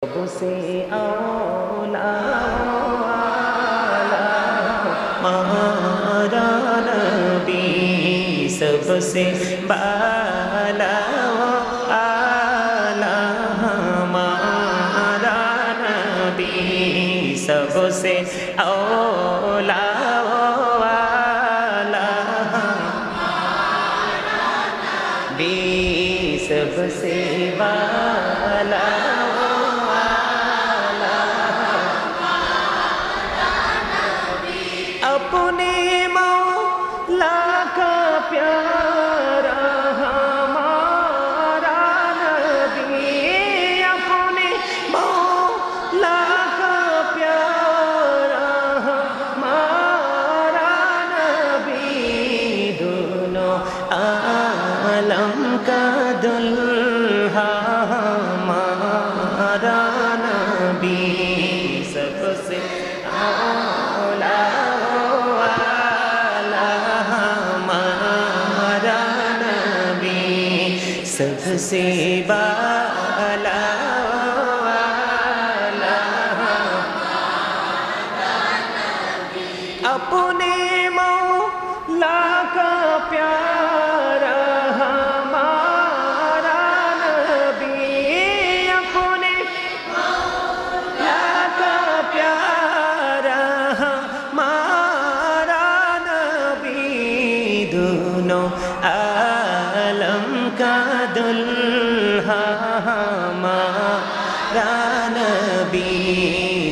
सबसे औला हमारा नबी, सबसे बाला आला हमारा नबी, सबसे औला आला नबी, सबसे बाला अपने मौला का प्यारा हमारा नबी, अपने मौला का प्यारा हमारा नबी, दोनों आलम का दुल्हा हमारा नबी, सबसे सबसे बाला वाला अपने मौला का प्यारा हमारा नबी, अपने मौला का प्यारा हमारा नबी, दोनों आलम का दुल्हा हमारा नबी,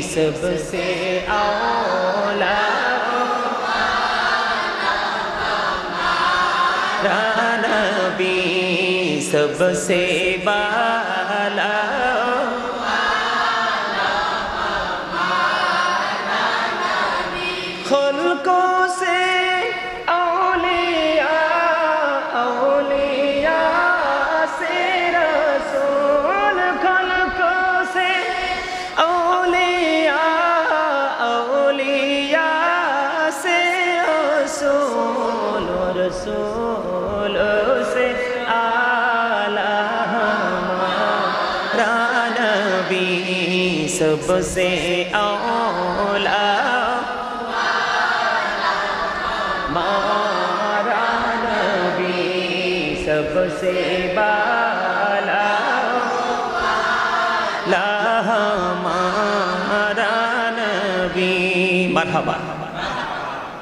सबसे औला हमारा नबी, सबसे बाला खुल्कों से रसूलों से आला हमारा नबी, सबसे औला हमारा नबी, सबसे बाला हमारा नबी। मरहबा।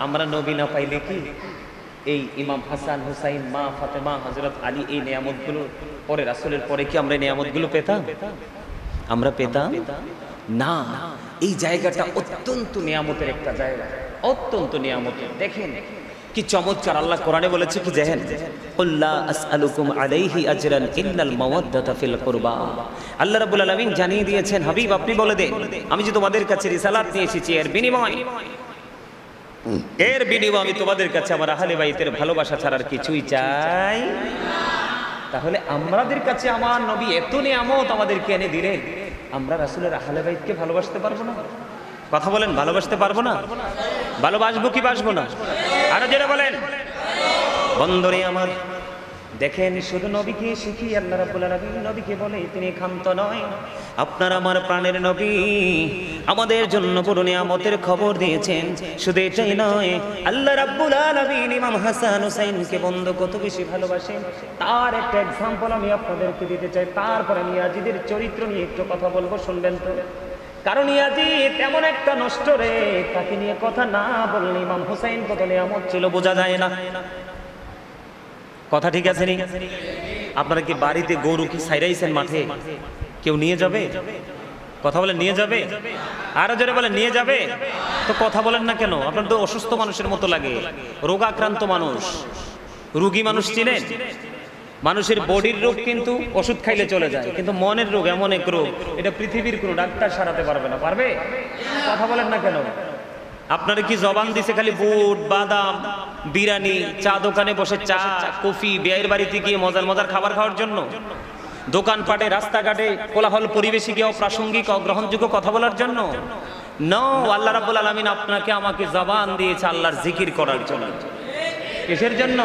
আমরা নবী না পাইলে কি এই ইমাম হাসান হুসাইন মা ফাতেমা হযরত আলী এই নিয়ামতগুলো পরে রাসূলের পরে কি আমরা নিয়ামতগুলো পেতাম? আমরা পেতাম না। এই জায়গাটা অত্যন্ত নিয়ামতের একটা জায়গা, অত্যন্ত নিয়ামতের। দেখেন কি চমৎকার আল্লাহ কোরআনে বলেছে কি, দেখেন কুল্লা আসআলুকুম আলাইহি আজরান ইন্নাল মাওয়াদ্দাতা ফিল কুরবা। আল্লাহ রাব্বুল আলামিন জানিয়ে দিয়েছেন, হাবিব আপনি বলে দেন আমি যে তোমাদের কাছে রিসালাত নিয়ে এসেছি এর বিনিময় আমি তোমাদের কাছে আমার আহলে বাইতের ভালোবাসা ছাড়ার কিছুই চাই না। তাহলে আমাদের কাছে আমার নবী এত নিয়ামত আমাদেরকে এনে দিলেন, আমরা রাসূলের আহলে বাইতকে ভালোবাসতে পারবো না? কথা বলেন, ভালোবাসতে পারবো না? ভালোবাসবো কি বাসবো না? আরো যেটা বলেন বন্ধুরে আমার, দেখেন শুধু নবীকে শিখি আল্লাহ রাব্বুল আলামিন নবীকে বলে তিনি ক্ষান্ত নয়, আপনার আমার প্রাণের নবী আমাদের জন্য পুরো নিয়ামতের খবর দিয়েছেন। শুধু এটাই নয়, আল্লাহ রাব্বুল আলামিন ইমাম হাসান হুসাইনকে বন্ধু কত বেশি ভালোবাসেন তার একটা এক্সাম্পল আমি আপনাদেরকে দিতে চাই। তারপরে আমি ইয়াজিদের চরিত্র নিয়ে একটু কথা বলবো, শুনবেন তো? কারণ ইয়াজিদ এমন একটা নষ্ট রে, তাকে নিয়ে কথা না বললে ইমাম হুসাইন কত নিয়ামত ছিল বোঝা যায় না। কথা ঠিক আছে নি? আপনারা কি বাড়িতে গরু কি ছাইরাইছেন মাঠে? কেউ নিয়ে যাবে? কথা বলেন নিয়ে যাবে? আরো জোরে বলেন নিয়ে যাবে? তো কথা বলেন না কেন? আপনার তো অসুস্থ মানুষের মতো লাগে, রোগাক্রান্ত মানুষ, রোগী মানুষ চিনেন? মানুষের বডির রোগ কিন্তু ওষুধ খাইলে চলে যায়, কিন্তু মনের রোগ এমন এক রোগ এটা পৃথিবীর কোনো ডাক্তার সারাতে পারবে না। পারবে? কথা বলেন না কেন? আপনারা কি জবান দিছে খালি বুট বাদাম বিরিয়ানি চা দোকানে বসে চা কফি বিয়ের বাড়িতে গিয়ে মজার মজার খাবার খাওয়ার জন্য? দোকানপাটে রাস্তাঘাটে কোলাহল পরিবেশে গিয়ে অপ্রাসঙ্গিক অগ্রহণযোগ্য কথা বলার জন্য? নো, আল্লাহ রাব্বুল আলামিন আপনাকে আমাকে জবান দিয়েছে আল্লাহর জিকির করার জন্য। কিসের জন্য?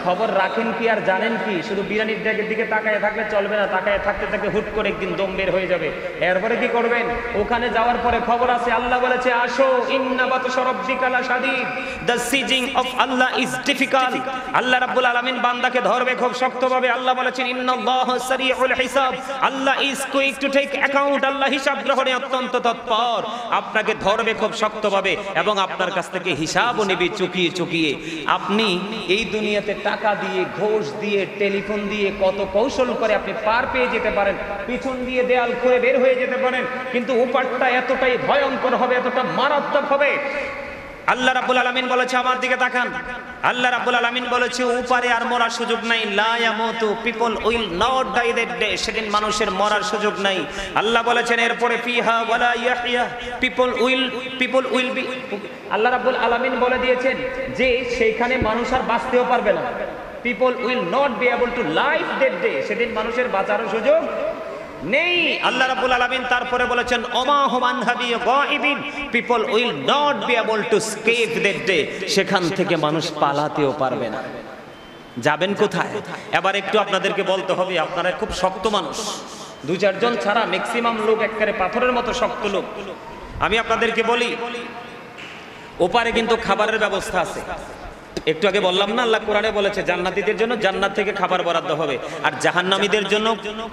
খবর রাখেন কি আর জানেন কি? শুধু বিরিয়ানির ডেকের দিকে তাকায় থাকলে চলবে না, তাকায় থাকতে থাকতে হুট করে একদিন দম বের হয়ে যাবে। এরপরে কি করবেন? ওখানে যাওয়ার পরে খবর আছে, আল্লাহ বলেছে আসো, ইন্না বাতশা রাব্বিকা লাশাদীদ, the seizing of Allah is difficult. আল্লাহ রাব্বুল আলামিন বান্দাকে ধরবে খুব শক্তভাবে। আল্লাহ বলেছেন ইন্নাল্লাহা সারিউল হিসাব, Allah is quick to take account, আল্লাহ হিসাব গ্রহণে অত্যন্ত তৎপর। আপনাকে ধরবে খুব শক্তভাবে এবং আপনার কাছ থেকে হিসাবও নেবে চুকিয়ে চুকিয়ে। আপনি এই দুনিয়াতে টাকা দিয়ে, ঘোষ দিয়ে, টেলিফোন দিয়ে কত কৌশল করে আপনি পার পেয়ে যেতে পারেন, পিছন দিয়ে দেয়াল খুঁড়ে বের হয়ে যেতে পারেন, কিন্তু উপারটা এতটাই ভয়ঙ্কর হবে, এতটা মারাত্মক হবে। আল্লাহ রাব্বুল আলামিন বলেছে, আমার দিকে তাকান, আল্লাহ রাব্বুল আলামিন বলেছে উপারে আর মরার সুযোগ নাই। লা ইয়ামুতু, people will not die that day, সেদিন মানুষের মরার সুযোগ নাই। আল্লাহ বলেছেন এরপরে ফিহা ওয়ালা ইয়াহইয়া, পিপল উইল বি, আল্লাহ রাব্বুল আলামিন বলে দিয়েছেন যে সেইখানে মানুষ আর বাঁচতেও পারবে না। People will not be able two live that day, সেদিন মানুষের বাঁচারও সুযোগ নেই। আল্লাহ রাব্বুল আলামিন তারপরে বলেছেন ওমা হুম আনহা বিগাইবিন, people will not be able to escape that day, সেখান থেকে মানুষ পালাতেও পারবে না। যাবেন কোথায়? এবার একটু আপনাদেরকে বলতে হবে, আপনারা খুব শক্ত মানুষ, দু চারজন ছাড়া ম্যাক্সিমাম লোক একেবারে পাথরের মতো শক্ত লোক। আমি আপনাদেরকে বলি, ওপারে কিন্তু খাবারের ব্যবস্থা আছে। একটু আগে বললাম না, আল্লাহ কোরআনে বলেছে জান্নাতীদের জন্য জান্নাত থেকে খাবার বরাদ্দ হবে, আর জাহান্নামীদের জন্য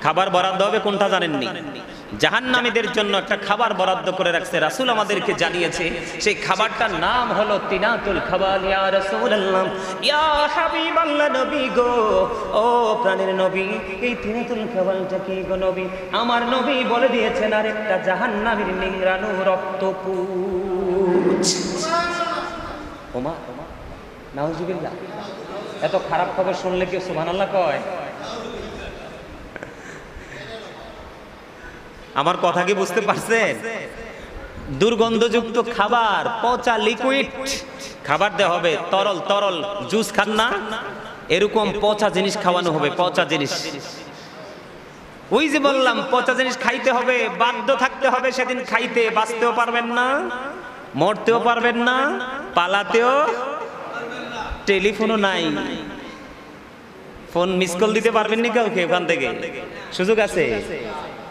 খাবার বরাদ্দ হবে কোনটা জানেননি? জাহান্নামীদের জন্য একটা খাবার বরাদ্দ করে রাখছে, রাসূল আমাদেরকে জানিয়েছে। সেই খাবারটার নাম হলো তিনাতুল খাবাল। ইয়া রাসূলুল্লাহ, ইয়া হাবিবাল্লাহ, নবী গো, ও প্রাণের নবী, এই তিনাতুল খাবালটা কি গো নবী? আমার নবী বলে দিয়েছেন আরেকটা জাহান্নামীর নিংড়ানো রক্তপুঞ্জ। ওমা নাউজুবিল্লাহ, এত খারাপ খবর শুনলে কেউ সুবহানাল্লাহ কয়? আমার কথা কি বুঝতে পারছেন? দুর্গন্ধযুক্ত খাবার, পচা লিকুইড খাবার দেওয়া হবে, তরল তরল জুস খান না, এরকম পচা জিনিস খাওয়ানো হবে, পচা জিনিস। ওই যে বললাম পচা জিনিস খাইতে হবে, বাধ্য থাকতে হবে সেদিন খাইতে। বাঁচতেও পারবেন না, মরতেও পারবেন না, পালাতেও, টেলিফোনও নাই, ফোন মিস কল দিতে পারবেন না কাউকে, ওখান থেকে সুযোগ আছে?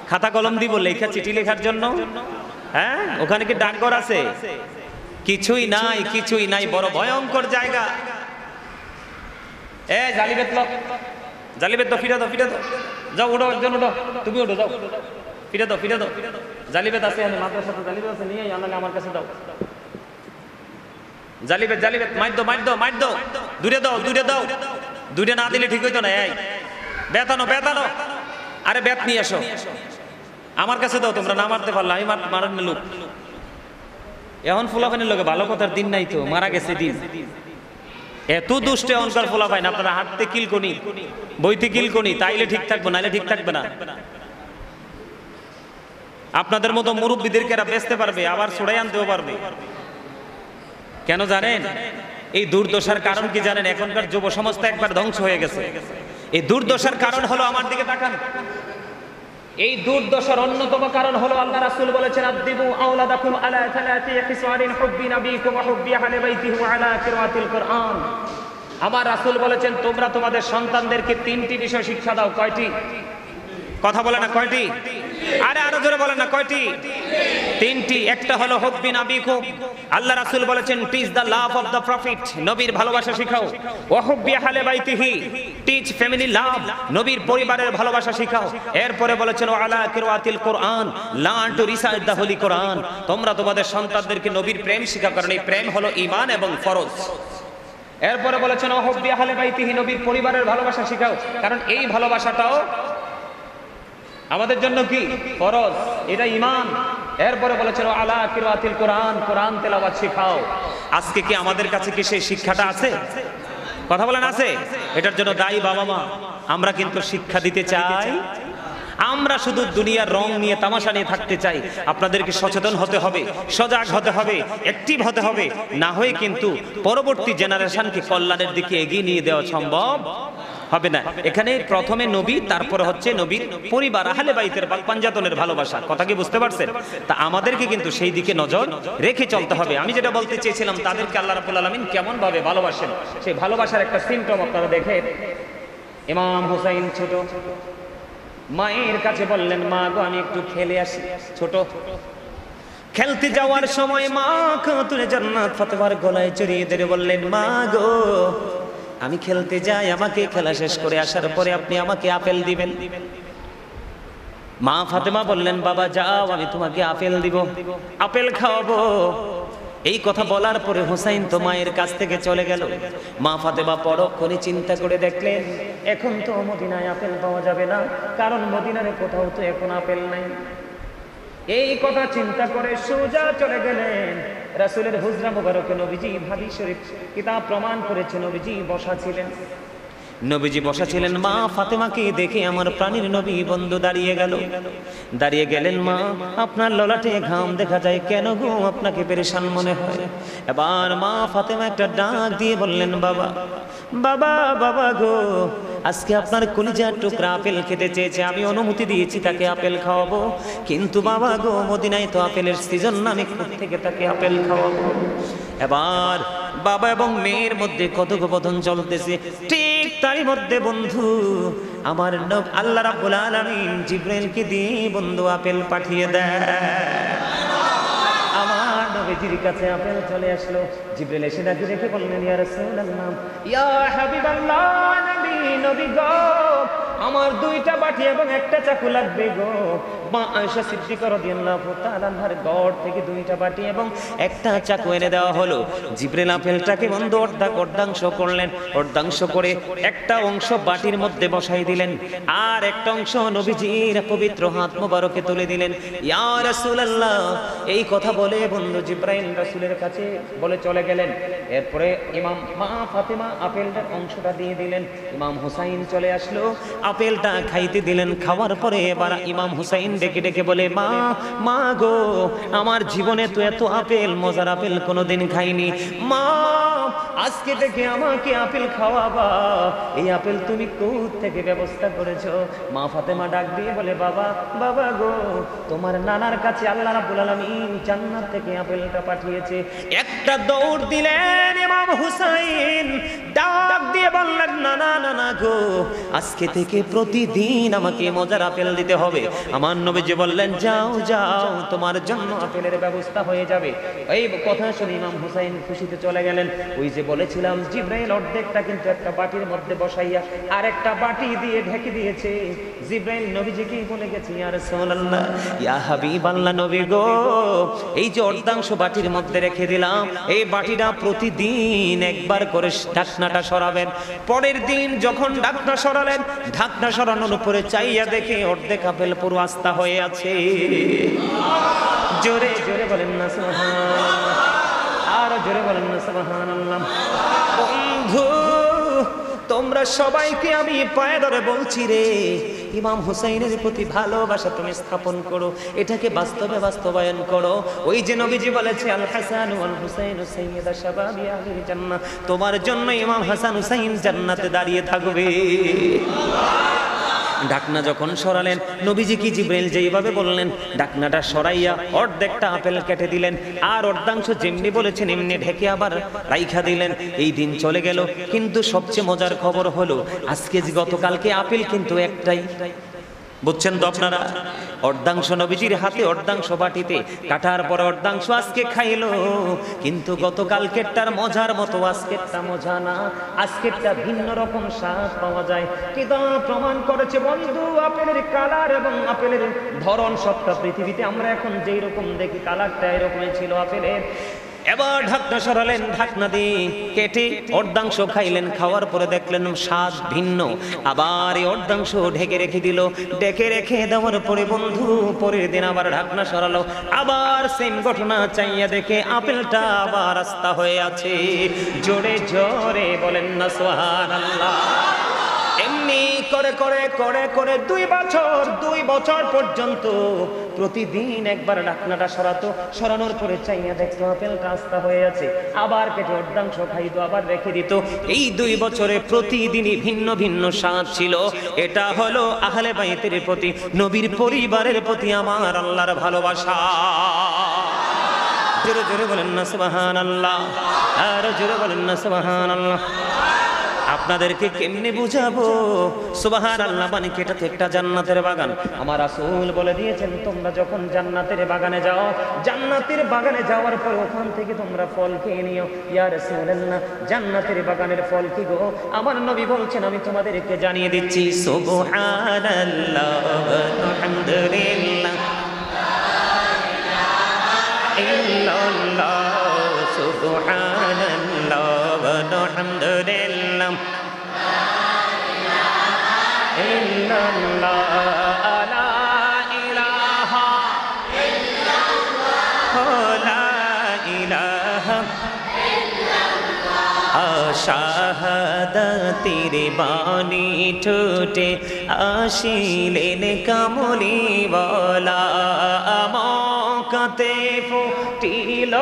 খাতা কলম দিব লেখা, চিঠি লেখার জন্য? হ্যাঁ, ওখানে কি ডাকঘর আছে? কিছুই নাই, কিছুই নাই, বড় ভয়ঙ্কর জায়গা। এ জালিবেত লোক, জালিবেত দাও, ফিরে দাও, ফিরে দাও, যাও ওঠো, একজন ওঠো, তুমি ওঠো, যাও ফিরে দাও, ফিরে দাও। জালিবেত আছে, মাদ্রাসাতে জালিবেত আছে, নিয়ে আনালে আমার কাছে দাও। জালিবেত, জালিবেত, মাইর দাও, মাইর দাও, মাইর দাও, দূরে দাও, দূরে দাও, দূরে না দিলে ঠিক হইতো না। এই বেতানো, বেতানো, আরে বেত নিয়ে এসো, আমার কাছে দাও। তোমরা না মারতে পারলে আমি মারার লোক। এখন ফুলাফানির লোকে ভালো কথার দিন নাই তো, মারা গেছে দিন। এত দুষ্ট এখনকার ফুলাফাইন, আপনারা হাঁটতে কিলকনি, বইতে কিলকনি, তাইলে ঠিক থাকবো, নাইলে ঠিক থাকবে না। আপনাদের মতো মুরব্বীদেরকে এরা বেচতে পারবে, আবার ছড়াই আনতেও পারবে। কেন জানেন? এই দুর্দশার কারণ কি জানেন? এখনকার যুব সমাজটা একবার ধ্বংস হয়ে গেছে। এই দুর্দশার কারণ হলো, আমার দিকে তাকান, এই দুর্দশার অন্যতম কারণ হলো আল্লাহ রাসূল বলেছেন আদিবু আওলাদাকুম আলা সালাতি খিসারিন হুব্বি নবীকুম ওয়া হুব্বি আহলি বাইতিহি ওয়া আলা কিরাতিল কুরআন। আমার রাসূল বলেছেন তোমরা তোমাদের সন্তানদেরকে তিনটি বিষয় শিক্ষা দাও। কয়টি? কথা বলে না কয়টি? আরে আরো জোরে বলেন না কয়টি? তিনটি। একটা হলো হুব্বি নবীকুম, আল্লাহ রাসূল বলেছেন teach the love of the profit, নবীর ভালোবাসা শিখাও। ওয়া হুব্বি আহলি বাইতিহি, টিচ ফ্যামিলি লাভ, নবীর পরিবারের ভালোবাসা শিখাও। এরপরে বলেছেন ওয়া আলা কিরাতিল কুরআন, learn to recite the holy Quran. তোমরা তোমাদের সন্তানদেরকে নবীর প্রেম শিখাও, কারণ এই প্রেম হলো ঈমান এবং ফরজ। এরপরে বলেছেন ওয়া হুব্বি আহলি বাইতিহি, নবীর পরিবারের ভালোবাসা শিখাও, কারণ এই ভালোবাসাটাও আমাদের জন্য কি ফরজ, এটা ঈমান। এরপরে বলেছেন আলা কিরাতিল কোরআন, কোরআন তেলাওয়াত শিখাও। আজকে কি আমাদের কাছে কি সেই শিক্ষাটা আছে? কথা বলেন আছে? এটার জন্য দায়ী বাবা মা। আমরা কিন্তু শিক্ষা দিতে চাই, আমরা শুধু দুনিয়ার রং নিয়ে তামাশা নিয়ে থাকতে চাই। আপনাদেরকে সচেতন হতে হবে, সজাগ হতে হবে, অ্যাক্টিভ হতে হবে, না হয়ে কিন্তু পরবর্তী জেনারেশনকে কল্যাণের দিকে এগিয়ে নিয়ে দেওয়া সম্ভব হবে না। এখানে প্রথমে নবী, তারপরে হচ্ছে নবীর পরিবার, আহলে বাইতের পাঞ্জাতনের ভালোবাসা। কথা কি বুঝতে পারছেন? তা আমাদেরকে কিন্তু সেই দিকে নজর রেখে চলতে হবে। আমি যেটা বলতে চেয়েছিলাম, তাদেরকে আল্লাহ রাব্বুল আলামিন কেমন ভাবে ভালোবাসেন, সেই ভালোবাসার একটা সিম্পটম আপনারা দেখেন। ইমাম হুসাইন ছোট, মায়ের কাছে বললেন, মা গো আমি একটু খেলে আসি। ছোট খেলতে যাওয়ার সময় মা খাতুনে জান্নাত ফাতেমার গলায় জড়িয়ে ধরে বললেন, মা গো আমি খেলতে যাই, আমাকে খেলা শেষ করে আসার পরে আপনি আমাকে আপেল দিবেন। মা ফাতেমা বললেন, বাবা যাও, আমি তোমাকে আপেল দিব, আপেল খাওয়াবো। এই কথা বলার পরে হুসাইন তো মায়ের কাছ থেকে চলে গেল। মা ফাতেমা পরক্ষণে চিন্তা করে দেখলেন, এখন তো মদিনায় আপেল পাওয়া যাবে না, কারণ মদিনার কোথাও তো এখন আপেল নাই। এই কথা চিন্তা করে সোজা চলে গেলেন রাসূলের হুজরা মুবারকে। নবীজি হাদিস শরীফ কিতাব প্রমাণ করেছে, নবীজি বসা ছিলেন। নবীজি বসা ছিলেন, মা ফাতেমাকে দেখে আমার প্রাণীর নবী বন্ধু দাঁড়িয়ে গেলেন। মা আপনার ললাটে ঘাম দেখা যায়, কেন গো আপনাকে পেরেশান মনে হয়? এবার মা ফাতেমা একটা ডাক দিয়ে বললেন, বাবা বাবা বাবা গো, আজকে আপনার কলিজার টুকরা আপেল খেতে চেয়েছে, আমি অনুমতি দিয়েছি তাকে আপেল খাওয়াবো, কিন্তু বাবা গো মদিনায় তো আপেলের সিজন না, আমি কোত্থেকে তাকে আপেল খাওয়াবো? এবার বাবা এবং মেয়ের মধ্যে কথোপকথন চলতেছে। ঠিক তারই মধ্যে বন্ধু আমার আল্লাহ রাব্বুল আলামিন জিবরাইলকে দিয়ে বন্ধু আপেল পাঠিয়ে দেয়। আমার নবীজির কাছে আপেল চলে আসলো। জিবরাইল এসে ডাকে রেখে বললেন, ইয়া রাসূলুল্লাহ, ইয়া হাবিবাল্লাহ, নবী গো আমার দুইটা বাটি এবং একটা চাকু লাগবে গো। মা আয়েশা সিদ্দিকা রাদিয়াল্লাহু তাআলা আনহার ঘর থেকে দুইটা বাটি এবং একটা চাকু এনে দেওয়া হলো। জিবরাইল আপেলটাকে বন্ধ অর্ধাংশ করলেন, অর্ধাংশ করে একটা অংশ বাটির মধ্যে বসাই দিলেন, আর একটা অংশ নবীজির পবিত্র হাত মোবারকে তুলে দিলেন। ইয়া রাসূলুল্লাহ, এই কথা বলে বন্ধু জিবরাইল রাসূলের কাছে বলে চলে গেলেন। এরপরে ইমাম মা ফাতেমা আপেলটার অংশটা দিয়ে দিলেন। ইমাম হুসাইন চলে আসলো, আপেলটা খাইতে দিলেন। খাওয়ার পরে এবার ইমাম হুসাইন ডেকে ডেকে বলে, মা মা গো আমার জীবনে তো এত আপেল, মজার আপেল কোনোদিন খাইনি। মা আজকে থেকে আমাকে আপেল খাওয়াবা, এই আপেল তুমি কোথা থেকে ব্যবস্থা করেছো? মা ফাতেমা ডাক দিয়ে বলে, বাবা বাবা গো তোমার নানার কাছে আল্লাহ রাব্বুল আলামিন জান্নাত থেকে আপেলটা পাঠিয়েছে। একটা দৌড় দিলেন ইমাম হুসাইন, ডাক দিয়ে বললেন, নানা নানা গো আজকে থেকে প্রতিদিন আমাকে মজার আপেল দিতে হবে। আমার নবীজি বললেন, যাও যাও তোমার জন্য আপেলের ব্যবস্থা হয়ে যাবে। এই কথা শুনে ইমাম হুসাইন খুশিতে চলে গেলেন। ওই যে বলেছিলাম জিবরাইল অর্ধেকটা কিন্তু একটা বাটির মধ্যে বসাইয়া আর একটা বাটি দিয়ে ঢেকে দিয়েছে। জিবরাইল নবীজিকে বলে গেছে, ইয়া রাসূলুল্লাহ, ইয়া হাবিবাল্লাহ নবী গো, এই যে অর্ধাংশ বাটির মধ্যে রেখে দিলাম, এই বাটিটা প্রতিদিন একবার করে ঢাকনাটা সরাবেন। পরের দিন যখন ঢাকনা সরালেন, ঢাকনা সরানোর উপরে চাইয়া দেখে অর্ধেক আপেল পুরো আস্তা হয়ে আছে। জোরে জোরে বলেন না সুবহানাল্লাহ, আর জোরে বলেন না সুবহানাল্লাহ। বন্ধু তোমরা সবাইকে আমি পায়ে ধরে বলছি রে, ইমাম হুসাইনের প্রতি ভালোবাসা তুমি স্থাপন করো, এটাকে বাস্তবে বাস্তবায়ন করো। ওই যে নবীজি বলেছে, আল হাসান ওয়াল হুসাইন সাইয়্যিদা শাবাবি আহলিল জান্নাহ, তোমার জন্য ইমাম হাসান হুসাইন জান্নাতে দাঁড়িয়ে থাকবে। ঢাকনা যখন সরালেন, নবীজি কি জিবরাইল যেইভাবে বললেন ঢাকনাটা সরাইয়া অর্ধেকটা আপেল কেটে দিলেন, আর অর্ধাংশ যেমনি বলেছেন এমনি ঢেকে আবার রাইখা দিলেন। এই দিন চলে গেল, কিন্তু সবচেয়ে মজার খবর হলো আজকে গতকালকে আপেল কিন্তু একটাই, বুঝছেন তো আপনারা? অর্ধাংশ নবীজির হাতে, অর্ধাংশ বাটিতে, কাটার পর অর্ধাংশ আজকে খাইলো, কিন্তু গতকালকেরটার মজার মতো আজকেরটা মজা না, আজকেরটা ভিন্ন রকম স্বাদ পাওয়া যায়। কিতাব প্রমাণ করেছে বন্ধু, আপেলের কালার এবং আপেলের ধরন সবটা পৃথিবীতে আমরা এখন যেই রকম দেখি, কালারটা এরকমই ছিল আপেলের। এবার ঢাকনা সরালেন, ঢাকনা দিয়ে কেটে অর্ধাংশ খাইলেন, খাওয়ার পরে দেখলেন স্বাদ ভিন্ন, আবার এই অর্ধাংশ ঢেকে রেখে দিল। ঢেকে রেখে দেওয়ার পরে বন্ধু পরের দিন আবার ঢাকনা সরালো, আবার সেম ঘটনা, চাইয়া দেখে আপেলটা আবার আস্তা হয়ে আছে। জোরে জোরে বলেন না সুবহানাল্লাহ। এমনি করে করে করে করে 2 বছর পর্যন্ত প্রতিদিন একবার ঢাকনাটা সরানোর পরে চাইয়া দেখতো আপেলটা আস্তা হয়ে আছে, আবার কেটে অর্ধাংশ খাইতো, আবার রেখে দিত। এই 2 বছরে প্রতিদিনই ভিন্ন ভিন্ন স্বাদ ছিল। এটা হলো আহলে বাইতের প্রতি, নবীর পরিবারের প্রতি আমার আল্লাহর ভালোবাসা। জোরে জোরে বলেন না সুবহানাল্লাহ, আর জোরে বলেন না সুবহানাল্লাহ। আপনাদেরকে কেমনে বুঝাবো সুবহানাল্লাহ মানে কি? এটা তো একটা জান্নাতের বাগান। আমার রাসূল বলে দিয়েছেন, তোমরা যখন জান্নাতের বাগানে যাও, জান্নাতের বাগানে যাওয়ার পর ওখান থেকে তোমরা ফল খেয়ে নিও। ইয়া রাসূলুল্লাহ, জান্নাতের বাগানের ফল কি গো? আমার নবী বলছেন, আমি তোমাদেরকে জানিয়ে দিচ্ছি। সুবহানাল্লাহ আলহামদুলিল্লাহ ইল্লাল্লাহ, সুবহানাল্লাহ আলহামদুলিল্লাহ ইল্লাল্লাহ, লা ইলাহা ইল্লাল্লাহ, লা ইলাহা ইল্লাল্লাহ। শাহাদাতের বাণী ঠোঁটে আসিলেন কামলিওয়ালা, মক্কাতে ফুটিল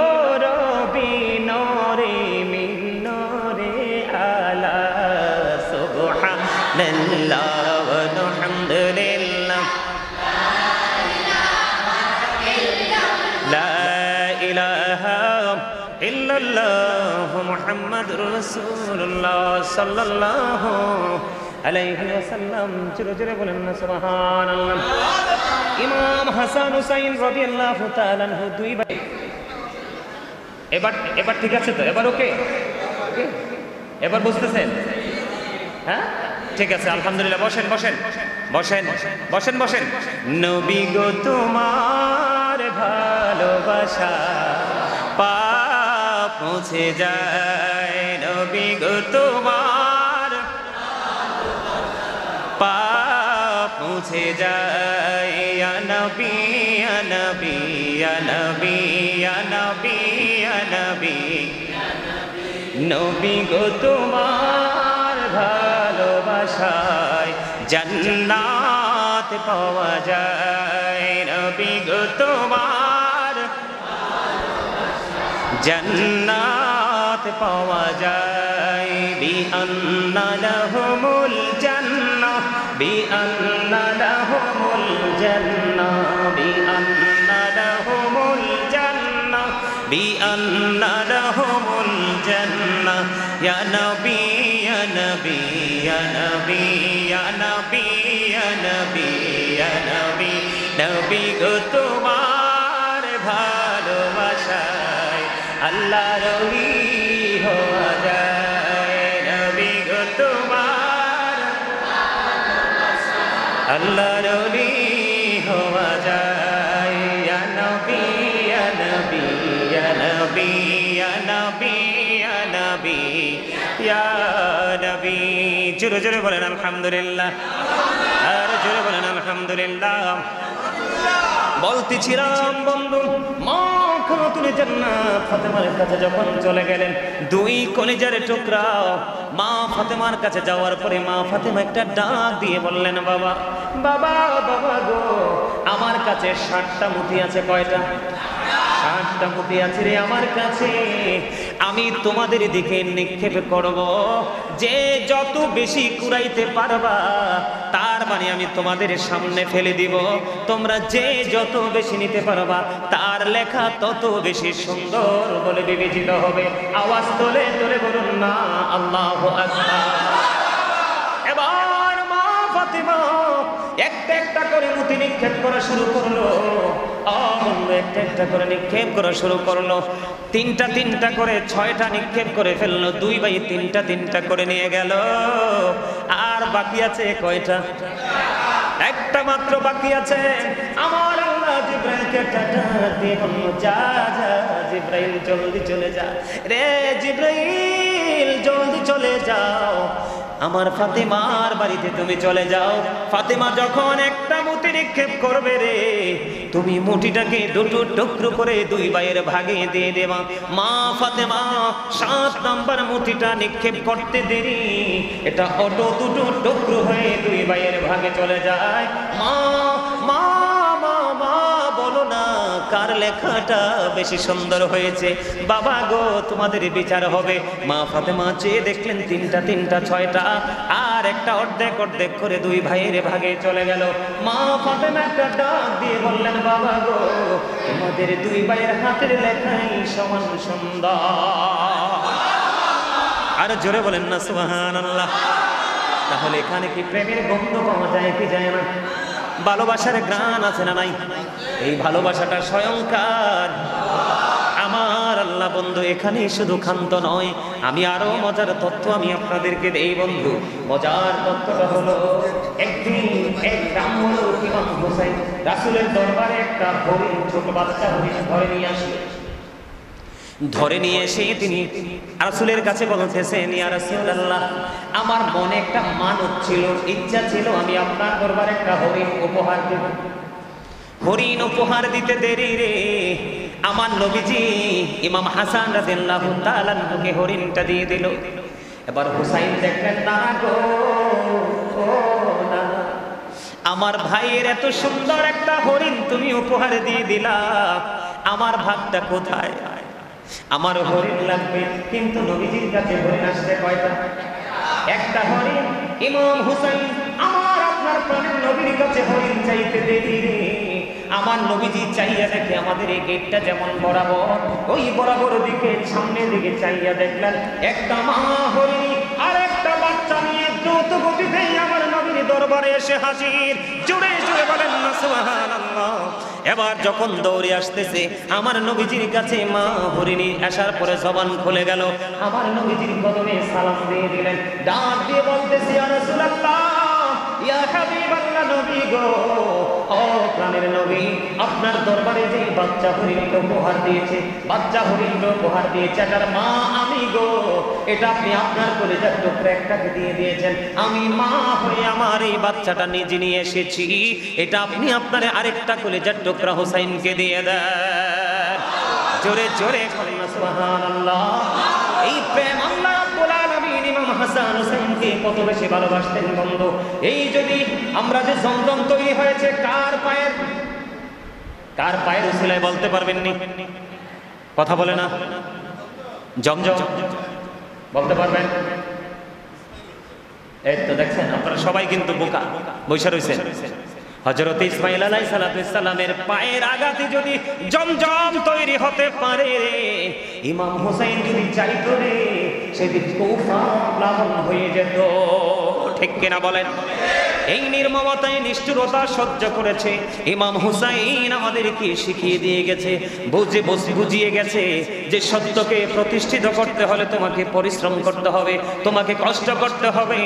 রবি নূরে মিন নূরে আলা। সুবহানাল্লাহ আলহামদুলিল্লাহ, লা ইলাহা ইল্লাল্লাহ মুহাম্মাদুর রাসূলুল্লাহ সাল্লাল্লাহু আলাইহি ওয়াসাল্লাম। জোরে জোরে বলেন না সুবহানাল্লাহ। ইমাম হাসান হুসাইন রাদিয়াল্লাহু তাআলা আনহু 2 ভাই। এবার ঠিক আছে তো? এবার ওকে? এবার বুঝতেছেন? হ্যাঁ ঠিক আছে আলহামদুলিল্লাহ। বসেন বসেন বসেন বসেন বসেন। নবী গো তোমার ভালোবাসা পাপ মুছে যায়, নবী গো তোমার পাপ মুছে যায়। ইয়া নবী ইয়া নবী ইয়া নবী ইয়া নবী ইয়া নবী, নবী গো তোমার ভালোবাসায় জান্নাত পাওয়া যায়, নবী গো তোমার জান্নাত পাওয়া যায়। বিআন্না লাহুমুল জান্নাহ, বিআন্না লাহুমুল জান্নাহ, বিআন্না লাহুমুল জান্নাহ, বিআন্না লাহুমুল জান্নাহ। ইয়া নবী ইয়া নবী ইয়া নবী ইয়া নবী ইয়া নবী ইয়া নবী, নবী গো তোমার ভালোবাসায় আল্লাহর ওলি হওয়া যায়, নবী গো তোমার আল্লাহর ওলি হওয়া যায়। ইয়া নবী ইয়া নবী ইয়া নবী ইয়া নবী ইয়া নবী ইয়া নবী। জোরে জোরে বলেন আলহামদুলিল্লাহ, আর জোরে বলেন আলহামদুলিল্লাহ। বলতেছিলাম বন্ধু, মা খাতুনে জান্নাত ফাতেমার কাছে যখন চলে গেলেন, 2 কলিজার টুকরা মা ফাতেমার কাছে যাওয়ার পরে মা ফাতেমা একটা ডাক দিয়ে বললেন, বাবা বাবা বাবা গো, আমার কাছে 60টা মুঠি আছে। কয়টা? 60টা মুঠি আছে রে আমার কাছে। আমি তোমাদের দিকে নিক্ষেপ করব, যে যত বেশি কুড়াইতে পারবা তার মানে আমি তোমাদের সামনে ফেলে দিব। তোমরা যে যত বেশি নিতে পারবা তার লেখা তত বেশি সুন্দর বলে বিবেচিত হবে। আওয়াজ তোলে তোলে বলুন না আল্লাহু আকবার। এবার মা ফাতেমা একটা একটা করে মুঠি নিক্ষেপ করা শুরু করলো। একটা একটা করে নিক্ষেপ করা শুরু করলো। 3টা 3টা করে 6টা নিক্ষেপ করে ফেললো। 2 ভাই 3টা 3টা করে নিয়ে গেল। আর বাকি আছে কয়টা? একটা মাত্র বাকি আছে। আমার আল্লাহ জিবরাইলকে ডাক দিয়ে বলল, যা যা জিবরাইল জলদি চলে যা রে, জিবরাইল জলদি চলে যাও, আমার ফাতেমার বাড়িতে তুমি চলে যাও। ফাতেমা যখন একটা মুঠি নিক্ষেপ করবে রে, তুমি মুঠিটাকে দুটো টুকরো করে দুই ভাইয়ের ভাগে দিয়ে দেবা। মা ফাতেমা 7 নাম্বার মুঠিটা নিক্ষেপ করতে দেরি, এটা অটো দুটো টুকরো হয়ে দুই ভাইয়ের ভাগে চলে যায়। মা মা মা মা বলো না কার লেখাটা বেশি সুন্দর হয়েছে? বাবা গো তোমাদের বিচার হবে। মা ফাতেমা চেয়ে দেখলেন তিনটা তিনটা 6টা, আর একটা অর্ধেক অর্ধেক করে দুই ভাইয়ের ভাগে চলে গেল। মা ফাতেমা একটা ডাক দিয়ে বললেন, বাবা গো তোমাদের দুই ভাইয়ের হাতের লেখাই সমান সুন্দর। আর জোরে বলেন না সুবহানাল্লাহ। তাহলে এখানে কি প্রেমের গন্ধ পাওয়া যায় কি যায় না? ভালোবাসার গান আছে না নাই? এই ভালোবাসাটা স্বয়ংকার আমার আল্লাহ। বন্ধু এখানে শুধু ক্ষান্ত নয়, আমি আরো মজার তথ্য আমি আপনাদেরকে দেই বন্ধু। মজার তথ্যটা হলো, একদিন এক ব্রাহ্মণ ইমাম হুসাইন রাসূলের দরবারে একটা হরিণ, ছোট বাচ্চা হরিণ ধরে নিয়ে এসে তিনি রাসূলের কাছে বলতেছেন, ইয়া রাসূলুল্লাহ আমার মনে একটা মানত ছিল, ইচ্ছা ছিল আমি আপনার দরবারে একটা হরিণ উপহার দেব। হরিণ উপহার দিতে দেরি রে, আমার নবীজি ইমাম হাসান রাদিয়াল্লাহু তাআলা আনহুকে হরিণটা দিয়ে দিল। এবার হুসাইন দেখলেন, না গো ও না, আমার ভাইয়ের এত সুন্দর একটা হরিণ তুমি উপহার দিয়ে দিলা, আমার ভাগটা কোথায়? আমার হরিণ লাগবে। কিন্তু নবীজির কাছে হরিণ আসবে কয়টা? একটা হরিণ। ইমাম হুসাইন আমার আপনার প্রাণের নবীর কাছে হরিণ চাইতে দেরি রে, আমার নবীজি চাইয়া দেখে আমাদের এই গেটটা যেমন বরাবর, ওই বরাবর দিকে সামনের দিকে চাইয়া দেখলেন একটা মা হরিণ আর একটা বাচ্চা নিয়ে দ্রুত গতিতে আমার নবীর দরবারে এসে হাজির। জোরে জোরে বলেন না সুবহানাল্লাহ। এবার যখন দৌড়ে আসতেছে আমার নবীজির কাছে মা হরিণী আসার পরে জবান খুলে গেল, আমার নবীজির কদমে সালাম দিয়ে দিলেন, ডাক দিয়ে বলতেছে, ইয়া রাসূলুল্লাহ ইয়া হাবিবাল্লাহ, নবী গো ও প্রাণের নবী, আপনার দরবারে যে বাচ্চা হরিণকে উপহার দিয়েছে, বাচ্চা হরিণকে উপহার দিয়েছে এটার মা আমি গো। এটা আপনি আপনার কলিজার টুকরা একটাকে দিয়ে দিয়েছেন, আমি মা হয়ে আমার এই বাচ্চাটা নিজে নিয়ে এসেছি, এটা আপনি আপনার আরেকটা কলিজার টুকরা হুসাইনকে দিয়ে দেন। জোরে জোরে সুবহানাল্লাহ। এই প্রেম আল্লাহ রাব্বুল আলামিন ইমাম হাসান হুসাইনকে কত বেশি ভালোবাসতেন বন্ধু। এই যদি আমরা যে জমজম তৈরি হয়েছে কার পায়ের উসিলায় বলতে পারবেন নি? কথা বলে না? জমজম বলতে পারবেন? এই তো দেখছেন আপনারা সবাই কিন্তু বোকা বৈশা রয়েছেন। হযরত ইসমাঈল আলাইহিস সালামের পায়ের আঘাতে যদি জমজম তৈরি হতে পারে, ইমাম হুসাইন যদি চাইতো রে সেদিন কুফা প্লাবন হয়ে যেত। ঠিক কিনা বলেন? এই নির্মমতায় নিষ্ঠুরতা সহ্য করেছে ইমাম হুসাইন আমাদেরকে শিখিয়ে দিয়ে গেছে, বুঝিয়ে গেছে যে সত্যকে প্রতিষ্ঠিত করতে হলে তোমাকে পরিশ্রম করতে হবে, তোমাকে কষ্ট করতে হবে,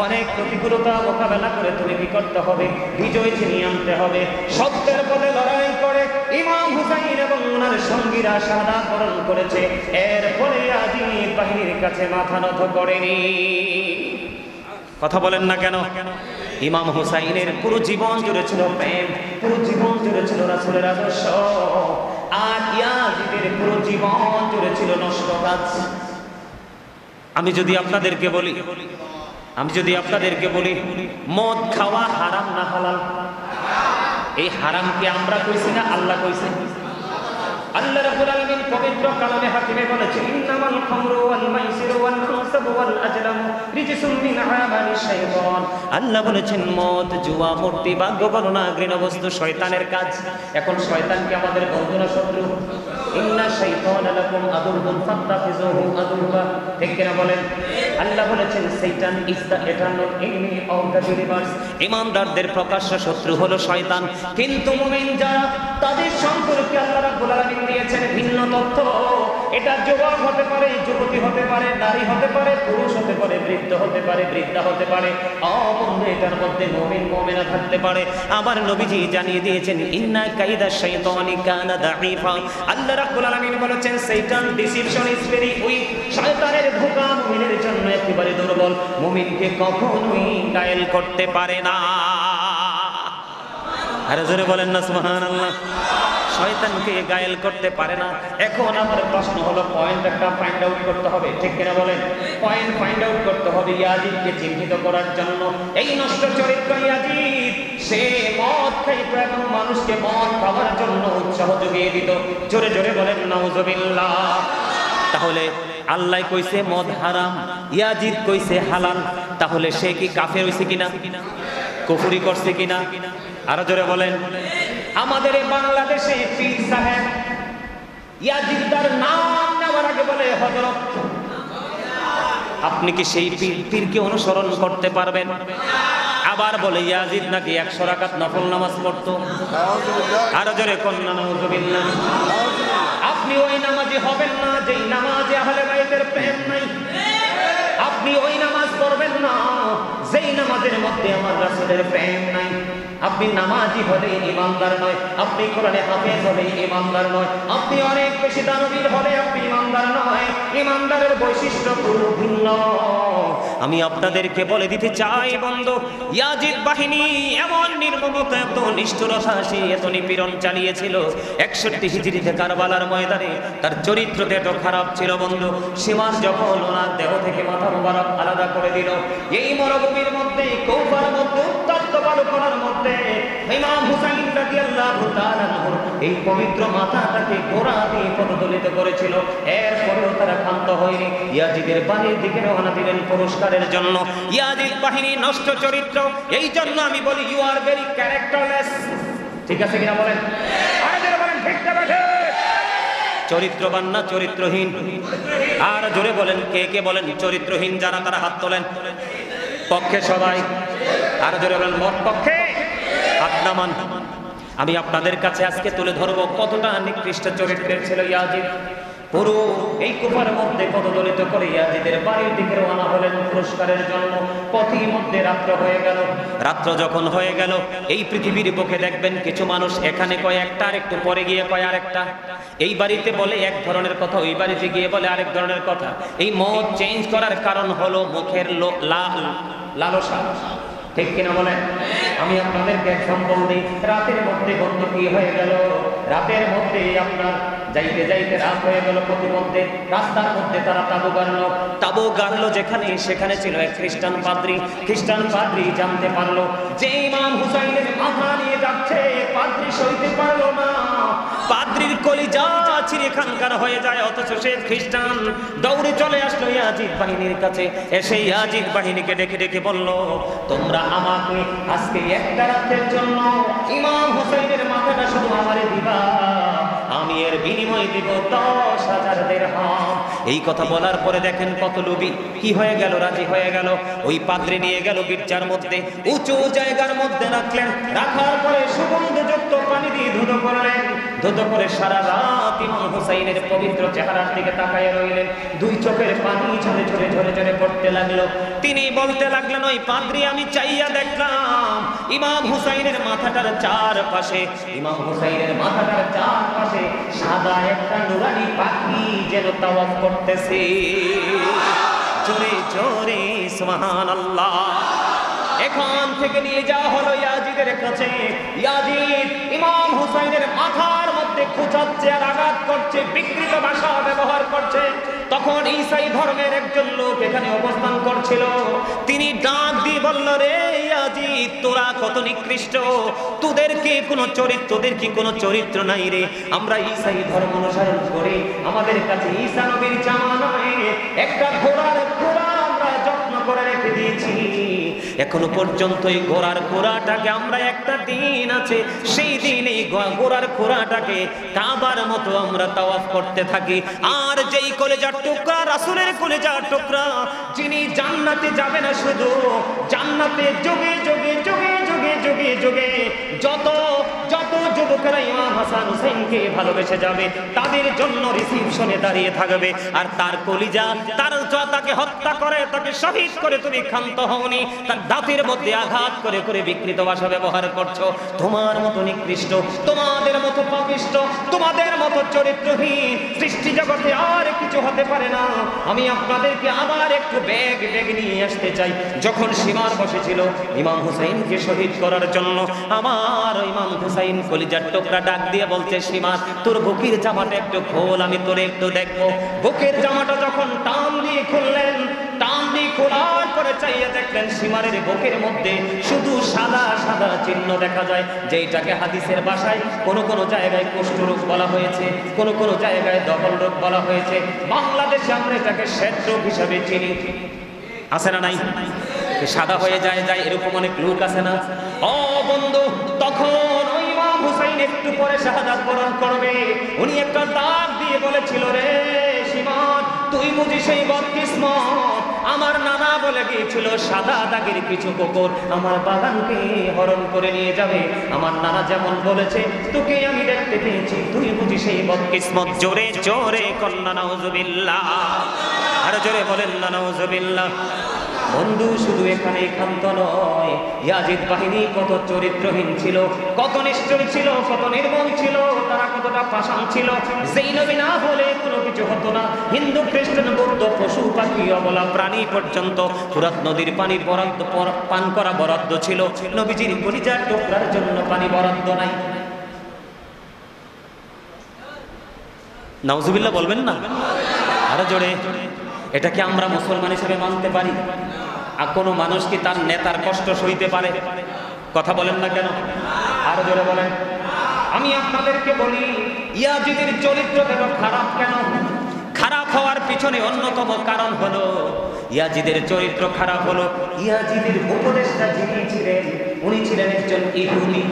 অনেক প্রতিকূলতা মোকাবেলা করে তুমি কি করতে হবে? বিজয় ছিনিয়ে আনতে হবে। সত্যের পথে লড়াই করে ইমাম হুসাইন এবং ওনার সঙ্গীরা শাহাদাত বরণ করেছে। এরপরে আজিজ বাহিনীর কাছে মাথা নত করেনি। কথা বলেন না কেন? ইমাম হুসাইনের পুরো জীবন জুড়ে ছিল প্রেম, পুরো জীবন জুড়ে ছিল রাসূলের আদর্শ, আর ইয়াজিদের পুরো জীবন জুড়ে ছিল নষ্ট কাজ। আমি যদি আপনাদেরকে বলি মদ খাওয়া হারাম না হালাল? এই হারাম কি আমরা কইছি না আল্লাহ কইছেন? আল্লাহ রাব্বুল আলামিন পবিত্র কালামে হাকিমে বলেছেন, ইন্নামাল খামরু ওয়াল মাইসিরু ওয়াল আনসাবু ওয়াল আজলামু রিজসুম মিন আমালিশ শাইতান। আল্লাহ বলেছেন মদ, জুয়া, মূর্তি, ভাগ্য গণনা, ঘৃণ্য বস্তু শয়তানের কাজ। এখন শয়তান কি আমাদের বন্ধু না শত্রু? ইন্না শাইতানা লাকুম আদুউন ফাত্তাখিযুহু আদুওয়া। ঠিক কিনা বলেন? আল্লাহ বলেছেন শয়তান is the eternal enemy of the universe. ইমানদারদের প্রকাশ্য শত্রু হলো শয়তান, কিন্তু মুমিন যারা তাদের সম্পর্কে আল্লাহ রাব্বুল আলামিন দিয়েছেন ভিন্ন তথ্য। এটা যুবক হতে পারে, যুবতী হতে পারে, নারী হতে পারে, পুরুষ হতে পারে, বৃদ্ধ হতে পারে, বৃদ্ধা হতে পারে, বন্ধু এটার মধ্যে মুমিন মুমিনা থাকতে পারে। আমার নবীজি জানিয়ে দিয়েছেন ইন্না কাইদা শাইতানি কানা দাঈফা। আল্লাহ রাব্বুল আলামিন বলেছেন শয়তান ডিসিপশন ইজ ভেরি উইক। শয়তানের ধোঁকা মুমিনের জন্য একেবারে দুর্বল, মুমিনকে কখনোই কায়েল করতে পারে না। আরে জোরে বলেন না সুবহানাল্লাহ। শয়তানকে গায়েল করতে পারে না। এখন আমার প্রশ্ন হলো, পয়েন্ট একটা ফাইন্ড আউট করতে হবে, ঠিক কিনা বলেন? পয়েন্ট ফাইন্ড আউট করতে হবে ইয়াজিদকে চিহ্নিত করার জন্য। এই নষ্ট চরিত্র ইয়াজিদ, সে মদ খাইত এবং মানুষকে মদ খাওয়ার জন্য উৎসাহ জুগিয়ে দিত। জোরে জোরে বলেন নাউজুবিল্লাহ। তাহলে আল্লাহ কইছে মদ হারাম, ইয়াজিদ কইছে হালাল, তাহলে সে কি কাফের হইছে কিনা, কুফরি করছে কিনা? আরো জোরে বলেন। আমাদের এই বাংলাদেশে পীর সাহেব ইয়াজিদার নাম নেওয়ার আগে বলে হযরত। আপনি কি সেই পীরকে অনুসরণ করতে পারবেন? আবার বলে ইয়াজিদ নাকি 100 রাকাত নফল নামাজ পড়তো। আরো জোরে কন্যা নাউজুবিল্লাহ। আপনি ওই নামাজি হবেন না যেই নামাজে আহলে বাইতের প্রেম নাই। আপনি ওই নামাজ পড়বেন না যেই নামাজের মধ্যে আমার রাসূলের প্রেম নাই। আপনি নামাজি হলে ইমানদার নয়, আপনি কোরআনে হাফেজ হলে ইমানদার নয়, আপনি অনেক বেশি দানবীর হলে আপনি ইমানদার নয়। ইমানদারের বৈশিষ্ট্য পুরো ভিন্ন। আমি আপনাদেরকে বলে দিতে চাই বন্ধু, ইয়াজিদ বাহিনী এমন নির্মমতা, এত নিষ্ঠুরতা, সে এত নিপীড়ন চালিয়েছিল 61 হিজরিতে কারবালার ময়দানে। তার চরিত্র এত খারাপ ছিল বন্ধু। সীমার যখন ওনার দেহ থেকে মাথা মোবারক আলাদা করে দিল, এই মরুভূমির মধ্যে, কৌফার মধ্যে, উত্তপ্ত বালুকণার মধ্যে ইমাম হুসাইন রাদিয়াল্লাহু তাআলা এই পবিত্র মাথাটাকে ঘোড়া দিয়ে পদদলিত করেছিল। এরপরেও তারা ক্ষান্ত হয়নি, ইয়াজিদের বাহিনীর দিকে রওনা দিলেন পুরস্কারের জন্য। ইয়াজিদ বাহিনী নষ্ট চরিত্র, এই জন্য আমি বলি ইউ আর ভেরি ক্যারেক্টারলেস। ঠিক আছে কিনা বলেন? আরে বলেন ঠিক না বেঠিক? চরিত্রবান না চরিত্রহীন? আর জোরে বলেন কে কে বলেন চরিত্রহীন? যারা তারা হাত তোলেন। পক্ষে সবাই। আর জোরে বলেন মোট পক্ষে হাত নামান। আমি আপনাদের কাছে আজকে তুলে ধরবো কতটা নিকৃষ্ট চরিত্রের ছিল ইয়াজিদ। পুরো এই কুফার মধ্যে পদদলিত করে ইয়াজিদের বাড়ির দিকে রওনা হলেন পুরস্কারের জন্য। পথের মধ্যে রাত্র হয়ে গেল। রাত্র যখন হয়ে গেল, এই পৃথিবীর বুকে দেখবেন কিছু মানুষ এখানে কয় একটা, আর একটু পরে গিয়ে কয় আরেকটা। এই বাড়িতে বলে এক ধরনের কথা, ওই বাড়িতে গিয়ে বলে আরেক ধরনের কথা। এই মত চেঞ্জ করার কারণ হলো মুখের লালসা। ঠিক কিনা বলেন? আমি আপনাদেরকে এক্সাম্পল দিই। রাতের মধ্যে বন্ধু কি হয়ে গেল? রাতের মধ্যে আপনার যাইতে যাইতে রাত হয়ে গেল। প্রতিমধ্যে রাস্তার মধ্যে তারা তাবু গাড়লো যেখানে, সেখানে ছিল এক খ্রিস্টান পাদ্রী। খ্রিস্টান পাদ্রী জানতে পারলো যে ইমাম হুসাইনের মাথা নিয়ে যাচ্ছে। পাদ্রী সইতে পারলো না, পাদ্রীর কলিজা চিরে খানকার হয়ে যায়। অথচ সে খ্রিস্টান। দৌড়ে চলে আসলো ইয়াজিদ বাহিনীর কাছে। এসে ইয়াজিদ বাহিনীকে ডেকে ডেকে বলল, তোমরা আমাকে আজকে একটা রাতের জন্য ইমাম হুসাইনের মাথাটা শুধু আমারে দিবা, আমি এর বিনিময় দিব 10,000 দিরহাম। এই কথা বলার পরে দেখেন কত লোভী। কি হয়ে গেল? রাজি হয়ে গেল। ওই পাদ্রী নিয়ে গেল গির্জার মধ্যে, উঁচু জায়গার মধ্যে রাখলেন। রাখার পরে সুগন্ধযুক্ত পানি দিয়ে ধুতো করলেন। ধুতো করে সারা রাত ইমাম হুসাইনের পবিত্র চেহারার দিকে তাকায় রইলেন। দুই চোখের পানি ঝরে ঝরে ঝরে ঝরে পড়তে লাগলো। তিনি বলতে লাগলেন, ওই পাদ্রী আমি চাইয়া দেখলাম ইমাম হুসাইনের মাথাটার চারপাশে, ইমাম হুসাইনের মাথাটার চারপাশে সাদা একটা নুরানি পাখি যেন তাওয়াফ করতেছে। জোরে জোরে সুবহানাল্লাহ। এখান থেকে নিয়ে যাওয়া হলো ইয়াজিদের কাছে। ইয়াজিদ ইমাম হুসাইনের মাথার মধ্যে খুঁচাচ্ছে আর আঘাত করছে, বিকৃত ভাষা ব্যবহার করছে। তখন ঈসাই ধর্মের একজন লোক এখানে অবস্থান করছিল। তিনি ডাক দিয়ে বলল, রে ইয়াজিদ, তোরা কত নিকৃষ্ট, তোদের কি কোনো চরিত্র নাই রে? আমরা ঈসাই ধর্ম অনুসরণ করি, আমাদের কাছে ঈসা নবীর জামা নয়, একটা ঘোড়ার খোরা আমরা যত্ন করে রেখে দিয়েছি। এখনো পর্যন্ত এই ঘোড়ার খোরাটাকে আমরা একটা দিন আছে, সেই দিন এই ঘোড়ার খোরাটাকে কাবার মতো আমরা তাওয়াফ করতে থাকি। আর যেই কলেজার টুকরা, রাসূলের কলেজার টুকরা, যিনি জান্নাতে যাবে না, শুধু জান্নাতে যোগে যোগে যোগে যোগে যোগে যোগে যত যত যুবকেরা ইমাম হাসান হুসাইনকে ভালোবেসে যাবে, তাদের জন্য রিসিপশনে দাঁড়িয়ে থাকবে। আর তার কলিজা, তাকে হত্যা করে, তাকে শহীদ করে তুমি ক্ষান্ত হওনি, তার দাঁতের মধ্যে আঘাত করে করে বিকৃত ভাষা ব্যবহার করছো। তোমার মতো নিকৃষ্ট, তোমাদের মতো পাপিষ্ট, তোমাদের মতো চরিত্রহীন সৃষ্টি জগতে আর কিছু হতে পারে না। আমি আপনাদেরকে আবার একটু বেগ নিয়ে আসতে চাই। যখন সীমার বসেছিল ইমাম হুসাইনকে শহীদ করার জন্য, আমার ইমাম হুসাইন কলিজার টুকরা ডাক দিয়ে বলছে, সীমার তোর বুকের জামাটা একটু খোল, আমি তোরে একটু দেখবো। বুকের জামাটা যখন টান দিয়ে খুললেন, টান দিয়ে খোলার পরে চাইয়া দেখলেন সীমারের বুকের মধ্যে শুধু সাদা সাদা চিহ্ন দেখা যায়, যেটাকে হাদিসের ভাষায় কোন কোন জায়গায় কুষ্ঠরোগ বলা হয়েছে, কোন কোন জায়গায় দখল রোগ বলা হয়েছে। বাংলাদেশে আমরা এটাকে শ্বেত রোগ হিসাবে চিনি। আছে না নাই? সাদা হয়ে যায় এরকম অনেক লোক আছে না? ও বন্ধু, তখন ওই ইমাম হুসাইন একটু পরে শাহাদাত বরণ করবে। উনি একটা দাগ দিয়ে বলেছিল, রে সীমান, তুই বুঝি সেই বদকিসমত, আমার নানা বলে গিয়েছিল সাদা দাগের কিছু কুকুর আমার বাগানকে হরণ করে নিয়ে যাবে। আমার নানা যেমন বলেছে তোকে আমি দেখতে পেয়েছি, তুই বুঝি সেই বদকিসমত। জোরে জোরে কন্যা নাউজুবিল্লাহ, আর জোরে বলেন না নাউজুবিল্লাহ। বন্ধু, শুধু এখানে ক্ষান্ত নয়, ইয়াজিদ বাহিনী কত চরিত্রহীন ছিল, কত নিষ্ঠুর ছিল, কত নির্মম ছিল, তারা কতটা পাষাণ ছিল। যেই নবী না হলে কোনো কিছু হতো না। হিন্দু, খ্রিস্টান, বৌদ্ধ, পশু পাখি, অবলা প্রাণী পর্যন্ত ফুরাত নদীর পানি বরাদ্দ পান করা বরাদ্দ ছিল, নবীজির কলিজার টুকরার জন্য পানি বরাদ্দ নাই। নাউজুবিল্লাহ বলবেন না? আরো জোরে। এটাকে আমরা মুসলমান হিসেবে মানতে পারি? আর কোনো মানুষ কি তার নেতার কষ্ট সইতে পারে? কথা বলেন না কেন? আরো জোরে বলেন। আমি আপনাদেরকে বলি, ইয়াজিদের চরিত্র কেন খারাপ? কেন খারাপ হওয়ার পিছনে অন্যতম কারণ হলো, ইয়াজিদের চরিত্র খারাপ হলো, ইয়াজিদের উপদেষ্টা যিনি ছিলেন উনি ছিলেন একজন ইহুদি।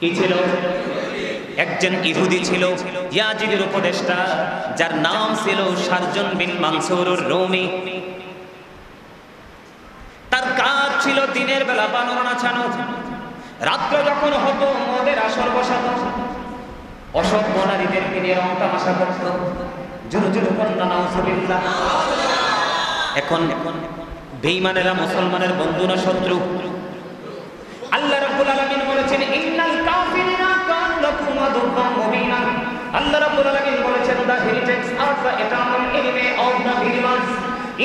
কি ছিল? একজন ইহুদি ছিল ইয়াজিদের উপদেষ্টা, যার নাম ছিল শারজন বিন মানসুরুর রুমি। তার কাজ ছিল দিনের বেলা বানর নাচানো, রাত্র যখন হতো মদের আসর বসাতো, অসভ্য নারীদেরকে নিয়ে রং তামাশা করত। জোরে জোরে কন্যা নাউজুবিল্লাহ। এখন বেঈমানেরা মুসলমানের বন্ধু না শত্রু? আল্লাহ রাব্বুল আলামিন বলেছেন, ইন্নাল কাফিরিনা কানু লাকুম আদুওয়াম মুবিনা। আল্লাহ রাব্বুল আলামিন বলেছেন, the heretics are the eternal enemy of the believers.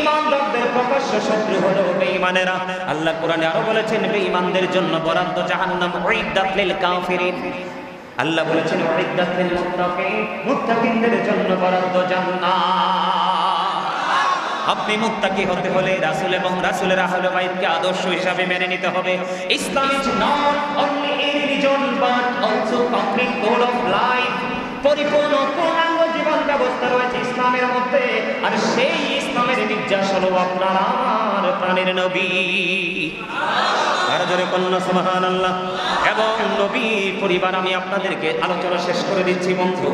ঈমানদারদের প্রকাশ্য শত্রু হলো বেঈমানেরা। আল্লাহ কোরআনে আরো বলেছেন, বেঈমানদের জন্য বরাদ্দ জাহান্নাম, উইদ্দাত লিল কাফিরিন। আল্লাহ বলেছেন, উইদ্দাত লিল মুত্তাকিন, মুত্তাকিনদের জন্য বরাদ্দ জান্নাত। আপনি মুত্তাকি হতে হলে রাসূল এবং রাসূলের আহলে বাইতকে আদর্শ হিসাবে মেনে নিতে হবে। Islam is not only a religion but also complete code of life. পরিপূর্ণ পূর্ণাঙ্গ জীবন ব্যবস্থা রয়েছে ইসলামের মধ্যে, আর সেই ইসলামের নির্যাস হলো আপনার আমার প্রাণের নবী। আরো জোরে কন্যা সুবহানাল্লাহ। এবং নবী পরিবার, আমি আপনাদেরকে আলোচনা শেষ করে দিচ্ছি বন্ধু।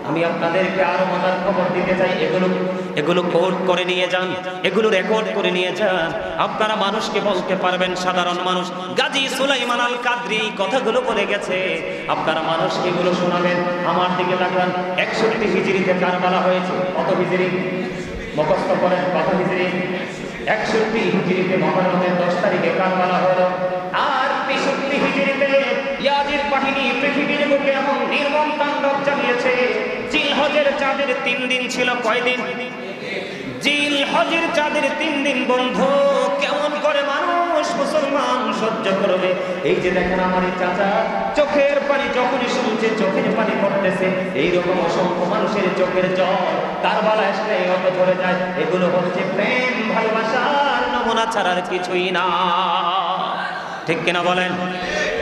আমি আপনাদেরকে আরো মজার খবর দিতে চাই। এগুলো কোড করে নিয়ে যান, এগুলো রেকর্ড করে নিয়ে যান। আপনারা মানুষকে বলতে পারবেন, সাধারণ মানুষ গাজী সুলাইমান আল কাদরি কথাগুলো বলে গেছে, আপনারা মানুষকে এগুলো শোনাবেন। আমার দিকে তাকান। 61 হিজরিতে কারবালা হয়েছে। কত হিজরি মুখস্থ করেন? কত হিজরি? 61 হিজরিতে মুহররমের 10 তারিখে কারবালা হলো। আর 63 হিজরিতে ইয়াজিদ বাহিনী পৃথিবীর বুকে এমন নির্মম তাণ্ডব চালিয়েছে। জিলহজের চাঁদের 3 দিন ছিল। কয়দিন? জিলহজের চাঁদের 3 দিন। বন্ধু, কেমন করে মানুষ মুসলমান সহ্য করবে? এই যে দেখেন আমার এই চাচা, চোখের পানি যখনই শুনছে চোখের পানি পড়তেছে। এইরকম অসংখ্য মানুষের চোখের জল কারবালা আসলে অত ধরে যায়। এগুলো হচ্ছে প্রেম ভালোবাসার নমুনা ছাড়ার কিছুই না। ঠিক কিনা বলেন?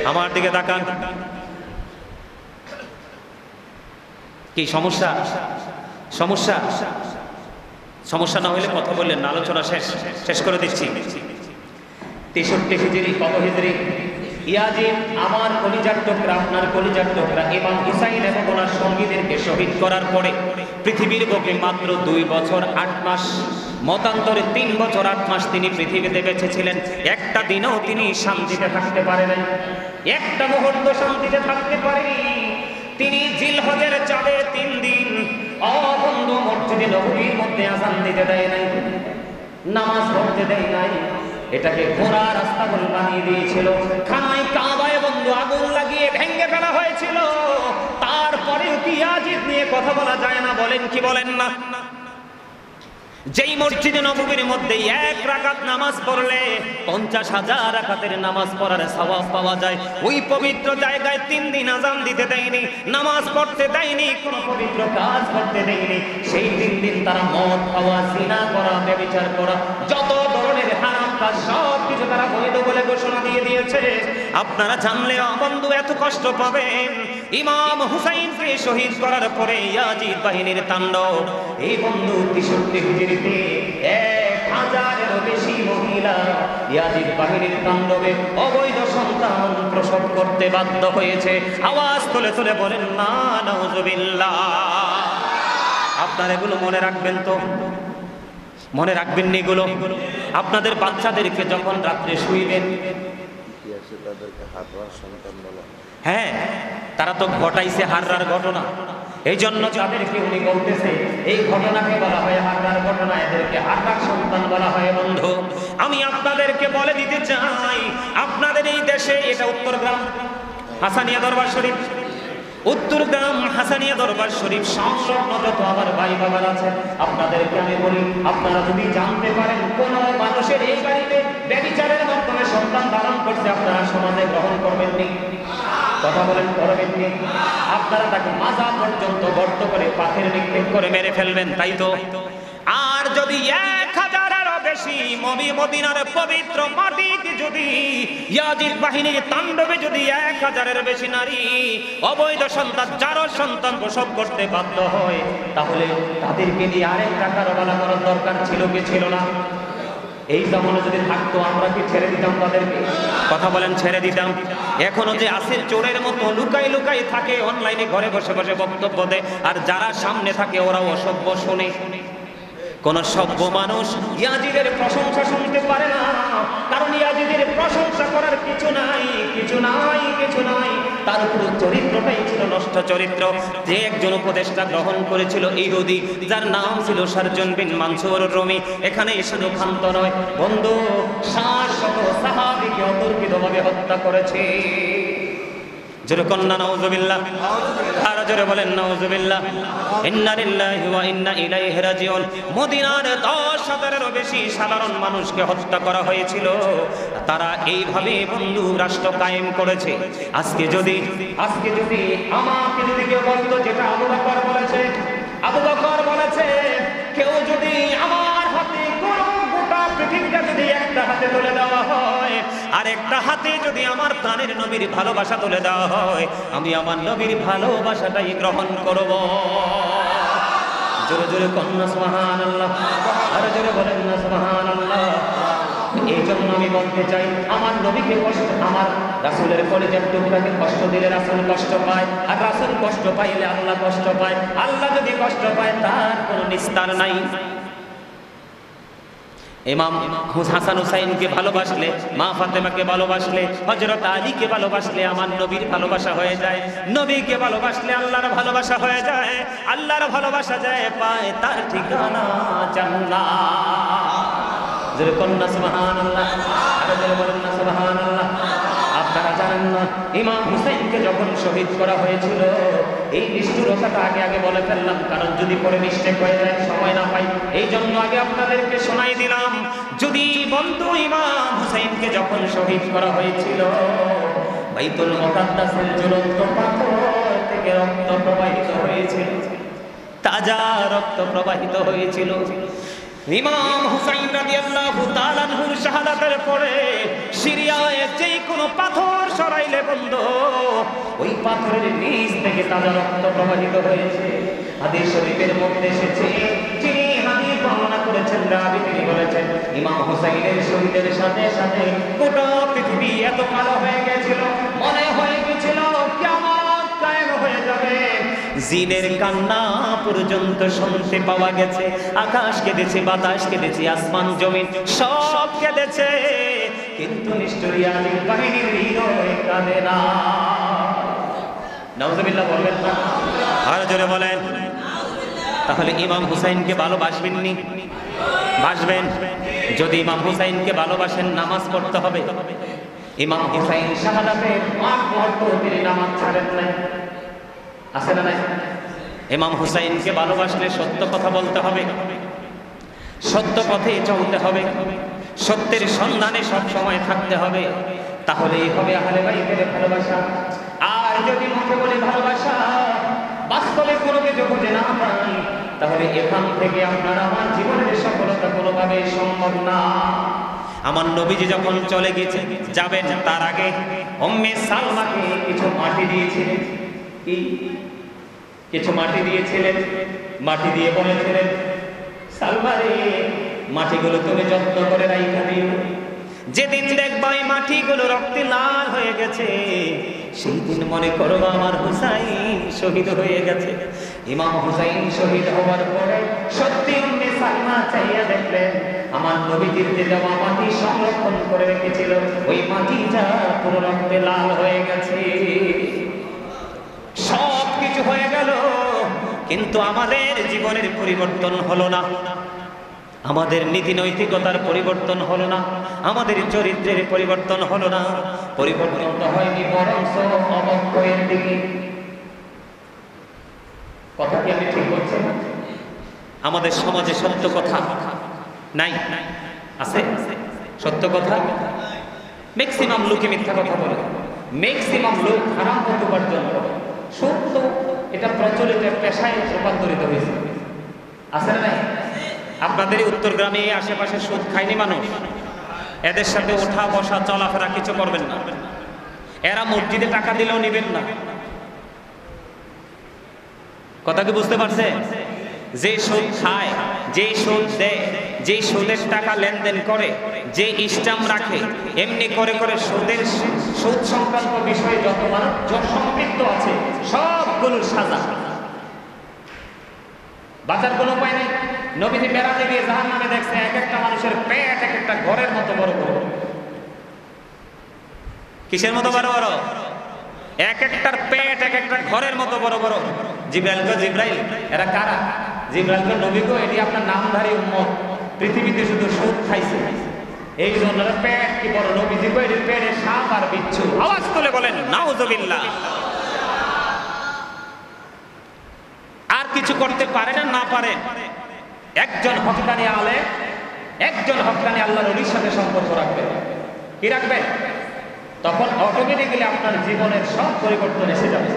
আমার দিকে তাকান। কি সমস্যা? সমস্যা সমস্যা না হইলে কথা বললেন না, আলোচনা শেষ করে দিচ্ছি। 63 হিজরি। কত হিজরি? ইয়াজিদ আমার কলিজার টুকরা, আপনার কলিজার টুকরা ইমাম হুসাইন এবং ওনার সঙ্গীদেরকে শহীদ করার পরে পৃথিবীর বুকে মাত্র 2 বছর 8 মাস, মতান্তরে 3 বছর 8 মাস তিনি পৃথিবীতে বেঁচে ছিলেন। একটা দিনও তিনি শান্তিতে থাকতে পারে নাই, একটা মুহূর্ত শান্তিতে থাকতে পারেনি। তিনি জিলহজের চাঁদে 3 দিন অবন্ধ মসজিদে নববীর মধ্যে আযান দিতে দেয় নাই, নামাজ পড়তে দেয় নাই। এটাকে ঘোড়া রাস্তা বলে বানিয়ে দিয়েছিল। খানায় কাবায় বন্ধু আগুন লাগিয়ে ভেঙে ফেলা হয়েছিল। তারপরে ইয়াজিদ নিয়ে কথা বলা যায় না, বলেন কি বলেন না? যেই মসজিদে নববীর মধ্যে এক রাকাত নামাজ পড়লে 50,000 রাকাতের নামাজ পড়ার সওয়াব পাওয়া যায়, ওই পবিত্র জায়গায় 3 দিন আযান দিতে দেয়নি, নামাজ পড়তে দেয়নি, কোন পবিত্র কাজ করতে দেয়নি। সেই 3 দিন তারা মদ খাওয়া, জিনা করা, ব্যভিচার করা, যত ধরনের হারাম কাজ সব কিছু তারা বৈধ বলে ঘোষণা দিয়ে দিয়েছে। আপনারা জানলে বন্ধু এত কষ্ট পাবেন। ইমাম হুসাইনকে শহীদ করার পরে ইয়াজিদ বাহিনীর তাণ্ডব, এই বন্ধু 63 হিজরিতে 1000-এরও বেশি মহিলা ইয়াজিদ বাহিনীর তাণ্ডবে অবৈধ সন্তান প্রসব করতে বাধ্য হয়েছে। আওয়াজ তুলে তুলে বলেন না নাউজুবিল্লাহ। আপনারা এগুলো মনে রাখবেন তো, মনে রাখবেন এগুলো। আপনাদের বাচ্চাদেরকে যখন রাত্রে শুইবেন, হ্যাঁ তারা তো ঘটাইছে হাররার ঘটনা, এই জন্য যাদেরকে উনি বলতেছে এই ঘটনাকে বলা হয় হাররার ঘটনা, এদেরকে হাররার সন্তান বলা হয়। বন্ধু আমি আপনাদেরকে বলে দিতে চাই, আপনাদের এই দেশে, এটা উত্তরগ্রাম হাসানিয়া দরবার শরীফ, উত্তরগ্রাম হাসানিয়া দরবার শরীফ সংলগ্ন যত আমার ভাই বাবার আছে, আপনাদেরকে আমি বলি, আপনারা যদি জানতে পারেন কোন মানুষের এই বাড়িতে ব্যভিচারের মাধ্যমে সন্তান ধারণ করছে, আপনারা সমাজে গ্রহণ করবেন নি? কথা বলেন, করবেন নি? আপনারা তাকে মাজা পর্যন্ত গর্ত করে পাথর নিক্ষেপ করে মেরে ফেলবেন, তাই তো? আর যদি 1000-এরও বেশি মদিনার পবিত্র মাটিতে যদি ইয়াজিদ বাহিনীর তাণ্ডবে যদি 1000-এর বেশি নারী অবৈধ সন্তান, যারও সন্তান প্রসব করতে বাধ্য হয়, তাহলে তাদেরকে নিয়ে আরেকটা কারবালা করার দরকার ছিল কি ছিল না? এই জমানো যদি থাকতো আমরা কি ছেড়ে দিতাম তাদেরকে? কথা বলেন, ছেড়ে দিতাম? এখনো যে আছে চোরের মতো লুকাই লুকাই থাকে, অনলাইনে ঘরে বসে বসে বক্তব্য দেয়, আর যারা সামনে থাকে ওরাও অসভ্য শোনে। কোন সভ্য মানুষ ইয়াজিদের প্রশংসা শুনতে পারে না, কারণ ইয়াজিদের প্রশংসা করার কিছু নাই, কিছু নাই, কিছু নাই। তার পুরো চরিত্রটাই ছিল নষ্ট চরিত্র। যে একজন উপদেষ্টা গ্রহণ করেছিল ইহুদি, যার নাম ছিল শারজুন বিন মানসুর রুমি, এখানে শুধু ক্ষান্ত নয় বন্ধু, 700 সাহাবীকে অতর্কিতভাবে হত্যা করেছে। জোরে কন্না নাউজুবিল্লাহ, আর জোরে বলেন নাউজুবিল্লাহ। ইন্না লিল্লাহি ওয়া ইন্না ইলাইহি রাজিউন। মদিনার 10,000-এরও বেশি সাধারণ মানুষকে হত্যা করা হয়েছিল। তারা এইভাবে বন্ধু রাষ্ট্র কায়েম করেছে। আজকে যদি আমাকে যদি কেউ বলতো যেটা আবু বকর বলেছে, কেউ যদি আমার হাতে কোনো গোটা পৃথিবীটা যদি একটা হাতে তুলে দেওয়া হয়, আর একটা হাতে যদি আমার প্রাণের নবীর ভালোবাসা তুলে দেওয়া হয়, আমি আমার নবীর ভালোবাসাটাই গ্রহণ করব। জোরে জোরে কন্যা সুবহানাল্লাহ, আর জোরে বলেন না সুবহানাল্লাহ। এই জন্য আমি বলতে চাই, আমার নবীকে কষ্ট, আমার রাসূলের কলিজার টুকরাকে কষ্ট দিলে রাসূল কষ্ট পায়, আর রাসূল কষ্ট পাইলে আল্লাহ কষ্ট পায়। আল্লাহ যদি কষ্ট পায় তার কোনো নিস্তার নাই। ইমাম হাসান হুসাইনকে ভালোবাসলে, মা ফাতেমাকে ভালোবাসলে, হযরত আলীকে ভালোবাসলে আমার নবীর ভালোবাসা হয়ে যায়। নবীকে ভালোবাসলে আল্লাহর ভালোবাসা হয়ে যায়। আল্লাহর ভালোবাসা যায় পায় তার ঠিকানা জান্নাত। জোরে কন্না সুবহানাল্লাহ, আর জোরে বলেন না সুবহানাল্লাহ। আপনারা জানেন না, ইমাম হুসাইনকে যখন শহীদ করা হয়েছিল, এই নিষ্ঠুরতাটা আগে বলে ফেললাম, কারণ যদি পরে মিস্টেক হয়ে যায়, সময় না পাই, এই জন্য আগে আপনাদেরকে শোনাই দিলাম। যদি বন্ধু ইমাম হুসাইনকে যখন শহীদ করা হয়েছিল, বাইতুল মুকাদ্দাসের জ্বলন্ত পাথর থেকে রক্ত প্রবাহিত হয়েছিল, তাজা রক্ত প্রবাহিত হয়েছিল। ইমাম হুসাইন রাদিয়াল্লাহু তাআলা আনহুর শাহাদাতের পরে সিরিয়ায় যে কোনো পাথর সরাইলে বন্ধু, ওই পাথরের নিচ থেকে তাজা রক্ত প্রবাহিত হয়েছে। হাদিস শরীফের মধ্যে এসেছে, যিনি হাদিস বর্ণনা করেছেন রাবী তিনি বলেছেন, ইমাম হুসাইনের শহীদের সাথে সাথে গোটা পৃথিবী এত কালো হয়ে গেছিল, মনে হয়ে গেছিল কিয়ামত কায়েম হয়ে যাবে। জিনের কান্না পর্যন্ত শুনতে পাওয়া গেছে। আকাশ কেঁদেছে, বাতাস কেঁদেছে, আসমান জমিন সব কেঁদেছে, কিন্তু নিষ্ঠুর ইয়াজিদ বাহিনীর হৃদয় কাঁদে না। নাউজুবিল্লাহ বলবেন না? আর জোরে বলেন। তাহলে ইমাম হুসাইনকে ভালোবাসবেন নি? বাসবেন। যদি ইমাম হুসাইনকে ভালোবাসেন, নামাজ পড়তে হবে। ইমাম হুসাইন শাহাদাতের 5 মুহূর্ত তিনি নামাজ ছাড়েন নাই, আছে না নাই? ইমাম হুসাইনকে ভালোবাসলে সত্য কথা বলতে হবে, সত্য পথে চলতে হবে, সত্যের সন্ধানে সব সময় থাকতে হবে, তাহলেই হবে আহলে বাইতের ভালোবাসা। আর যদি মুখে বলে ভালোবাসা, বাস্তবে কোনো কিছু খুঁজে না পাই, তাহলে এখান থেকে আপনার আমার জীবনের সফলতা কোনোভাবে সম্ভব না। আমার নবীজি যখন চলে গেছে যাবেন, তার আগে উম্মে সালমাকে কিছু মাটি দিয়েছিলেন। কি কিছু মাটি দিয়েছিলেন? মাটি দিয়ে বলেছিলেন, সালমা রে, মাটিগুলো তুমি যত্ন করে রাইখা দিও। যেদিন দেখবা এই মাটিগুলো রক্তে লাল হয়ে গেছে, সেই দিন মনে করো আমার হুসাইন শহীদ হয়ে গেছে। ইমাম হুসাইন শহীদ হওয়ার পরে সত্যি উম্মে সালমা চাইয়া দেখলেন, আমার নবীজির যে দেওয়া মাটি সংরক্ষণ করে রেখেছিল, ওই মাটিটা পুরো রক্তে লাল হয়ে গেছে। সব কিছু হয়ে গেল, কিন্তু আমাদের জীবনের পরিবর্তন হলো না, আমাদের নীতি নৈতিকতার পরিবর্তন হলো না, আমাদের চরিত্রের পরিবর্তন হলো না। পরিবর্তন তো হয়নি, বরঞ্চ অবক্ষয়ের দিকে। কথা কি আমি ঠিক বলছি? আমাদের সমাজে সত্য কথা নাই, আছে সত্য কথা? ম্যাক্সিমাম লোকে মিথ্যা কথা বলে, ম্যাক্সিমাম লোক হারাম পথ উপার্জন করে। সত্য এটা প্রচলিত পেশায় রূপান্তরিত হয়েছে, আছে না? আপনাদের উত্তর গ্রামে আশেপাশে সুদ খায়নি মানুষ, এদের সাথে ওঠা বসা চলাফেরা কিছু করবেন না। এরা মসজিদে টাকা দিলেও নিবেন না। কথা কি বুঝতে পারছে? যে সুদ খায়, যে সুদ দেয়, যে সুদের টাকা লেনদেন করে, যে স্ট্যাম্প রাখে, এমনি করে করে সুদ সংক্রান্ত বিষয়ে যত মানুষ সম্পৃক্ত আছে, সবগুলোর সাজা। বাঁচার কোনো উপায় নেই। নবীজি বেড়াতে গিয়ে জাহান্নামে দেখছে এক একটা মানুষের পেট এক একটা ঘরের মতো বড় বড়। কিসের মতো বড় বড়? এক একটার পেট এক একটা ঘরের মতো বড় বড়। জিব্রাইল এরা কারা? জিব্রাইল নবী গো, এটি আপনার নামধারী উম্মত, পৃথিবীতে শুধু সুদ খাইছে, এই জন্য পেট কি বড়। নবীজি গো, এটির পেটে সাপ আর বিচ্ছু। আওয়াজ তুলে বলেন নাউজুবিল্লাহ। আর কিছু করতে পারে না পারে, একজন হক্কানি আলেম, একজন হক্কানি আল্লাহর ওলির সাথে সম্পর্ক রাখবেন। কি রাখবেন? তখন অটোমেটিক্যালি আপনার জীবনের সব পরিবর্তন এসে যাবে।